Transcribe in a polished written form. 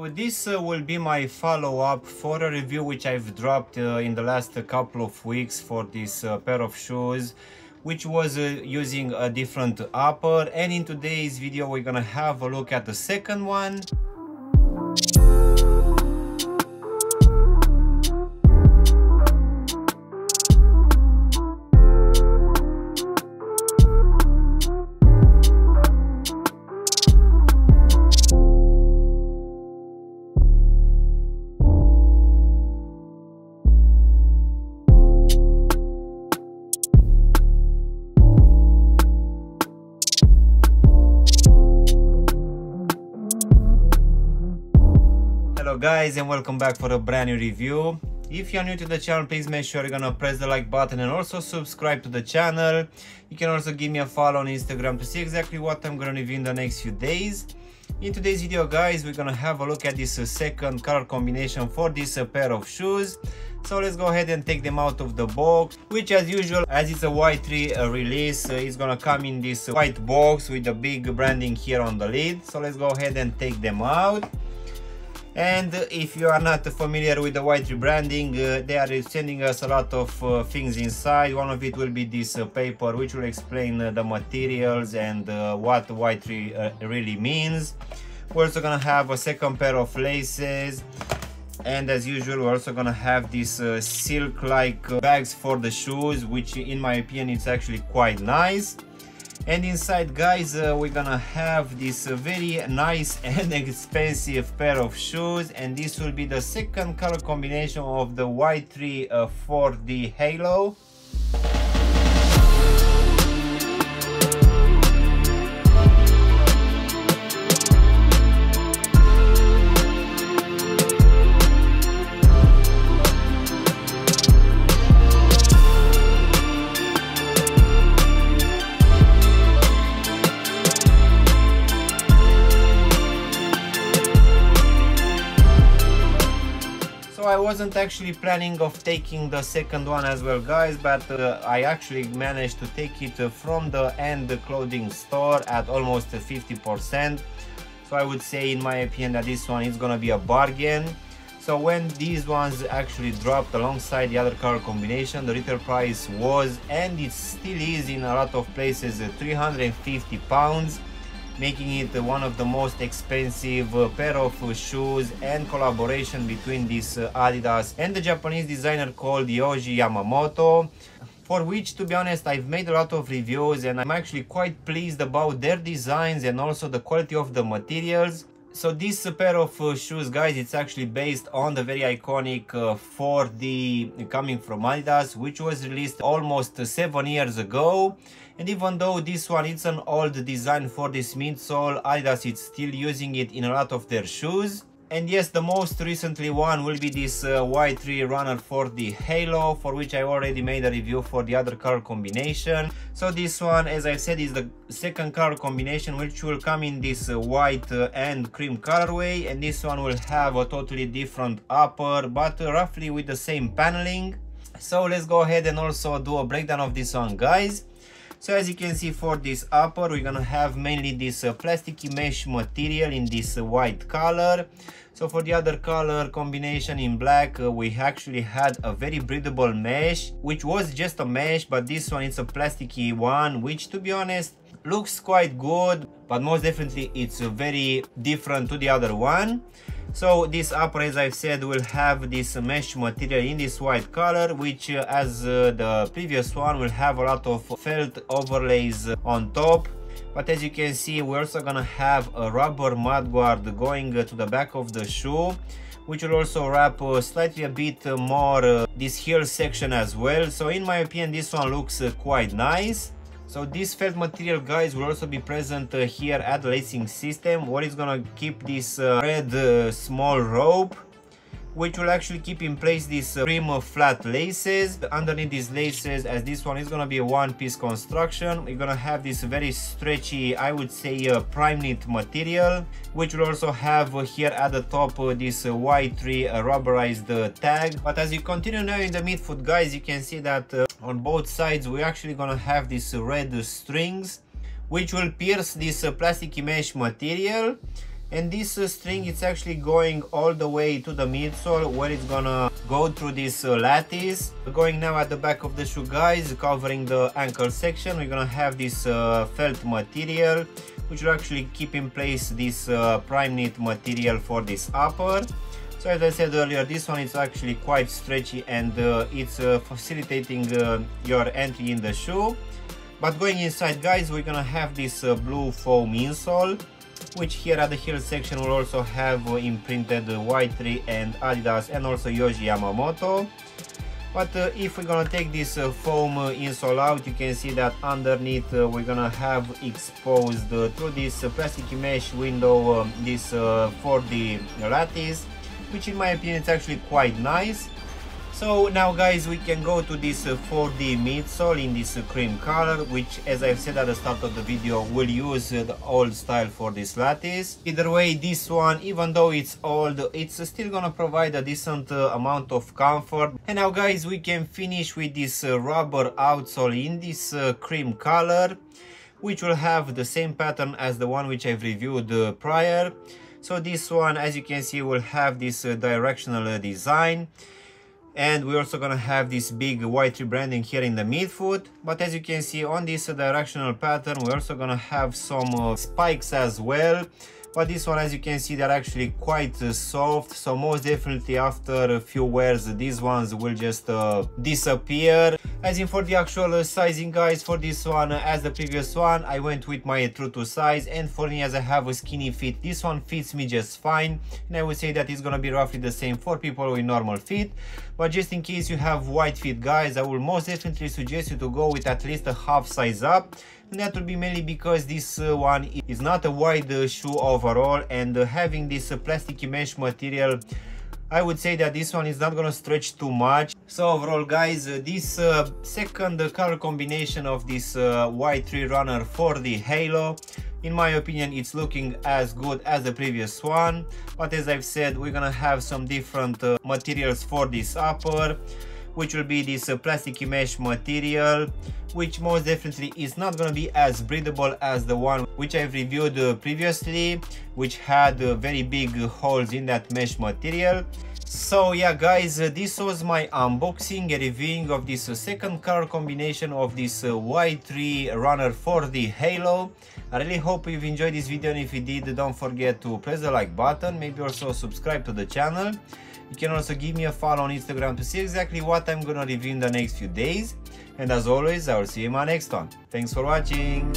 So this will be my follow-up for a review which I've dropped in the last couple of weeks for this pair of shoes, which was using a different upper, and in today's video we're gonna have a look at the second one. Hello guys, and welcome back for a brand new review. If you're new to the channel, please make sure you're gonna press the like button and also subscribe to the channel. You can also give me a follow on Instagram to see exactly what I'm gonna review in the next few days. In today's video guys, we're gonna have a look at this second color combination for this pair of shoes. So let's go ahead and take them out of the box, which as usual, as it's a Y-3 release, it's gonna come in this white box with the big branding here on the lid. So let's go ahead and take them out. And if you are not familiar with the Y-3 branding, they are sending us a lot of things inside. One of it will be this paper, which will explain the materials and what Y-3 really means. We're also gonna have a second pair of laces, and as usual we're also gonna have these silk-like bags for the shoes, which in my opinion it's actually quite nice. And inside guys, we're gonna have this very nice and expensive pair of shoes, and this will be the second color combination of the Y-3 for the Halo. So I wasn't actually planning of taking the second one as well guys, but I actually managed to take it from the end clothing store at almost 50%. So I would say in my opinion that this one is gonna be a bargain. So when these ones actually dropped alongside the other color combination, the retail price was, and it still is in a lot of places, £350, making it one of the most expensive pair of shoes and collaboration between this Adidas and the Japanese designer called Yohji Yamamoto, for which, to be honest, I've made a lot of reviews and I'm actually quite pleased about their designs and also the quality of the materials. So this pair of shoes guys, it's actually based on the very iconic 4D coming from Adidas, which was released almost 7 years ago. And even though this one it's an old design for this midsole, Adidas is still using it in a lot of their shoes. And yes, the most recently one will be this Y-3 runner for the Halo, for which I already made a review for the other color combination. So this one, as I said, is the second color combination, which will come in this white and cream colorway, and this one will have a totally different upper, but roughly with the same paneling. So let's go ahead and also do a breakdown of this one guys. So as you can see, for this upper we're gonna have mainly this plasticky mesh material in this white color. So for the other color combination in black, we actually had a very breathable mesh, which was just a mesh, but this one it's a plasticky one, which to be honest looks quite good, but most definitely it's very different to the other one. So this upper, as I've said, will have this mesh material in this white color, which as the previous one will have a lot of felt overlays on top. But as you can see, we're also gonna have a rubber mudguard going to the back of the shoe, which will also wrap slightly a bit more this heel section as well. So in my opinion, this one looks quite nice. So this felt material guys will also be present here at the lacing system, where it's gonna keep this red small rope, which will actually keep in place these trim flat laces. Underneath these laces, as this one is gonna be a one-piece construction, we're gonna have this very stretchy, I would say, prime knit material, which will also have here at the top this Y-3 rubberized tag. But as you continue now in the midfoot guys, you can see that on both sides we're actually gonna have these red strings, which will pierce this plasticky mesh material. And this string it's actually going all the way to the midsole, where it's gonna go through this lattice. Going now at the back of the shoe, guys, covering the ankle section, we're gonna have this felt material, which will actually keep in place this prime knit material for this upper. So as I said earlier, this one is actually quite stretchy, and it's facilitating your entry in the shoe. But going inside, guys, we're gonna have this blue foam insole, which here at the heel section will also have imprinted Y-3 and Adidas and also Yohji Yamamoto. But if we're gonna take this foam insole out, you can see that underneath we're gonna have exposed through this plastic mesh window this 4D lattice, which in my opinion is actually quite nice. So now, guys, we can go to this 4D midsole in this cream color, which, as I've said at the start of the video, will use the old style for this lattice. Either way, this one, even though it's old, it's still gonna provide a decent amount of comfort. And now, guys, we can finish with this rubber outsole in this cream color, which will have the same pattern as the one which I've reviewed prior. So this one, as you can see, will have this directional design. And we're also gonna have this big Y-3 branding here in the midfoot. But as you can see on this directional pattern, we're also gonna have some spikes as well. But this one, as you can see, they're actually quite soft, so most definitely after a few wears these ones will just disappear. As in for the actual sizing, guys, for this one, as the previous one, I went with my true to size, and for me, as I have a skinny feet, this one fits me just fine, and I would say that it's gonna be roughly the same for people with normal feet. But just in case you have wide feet, guys, I will most definitely suggest you to go with at least a half size up. And that will be mainly because this one is not a wide shoe overall, and having this plastic mesh material, I would say that this one is not gonna stretch too much. So overall, guys, this second color combination of this Y-3 runner for the halo, in my opinion, it's looking as good as the previous one. But as I've said, we're gonna have some different materials for this upper, which will be this plastic mesh material, which most definitely is not going to be as breathable as the one which I've reviewed previously, which had very big holes in that mesh material. So yeah, guys, this was my unboxing and reviewing of this second color combination of this Y-3 runner for the halo. I really hope you've enjoyed this video, and if you did, don't forget to press the like button, maybe also subscribe to the channel. You can also give me a follow on Instagram to see exactly what I'm gonna review in the next few days. And as always, I will see you in my next one. Thanks for watching.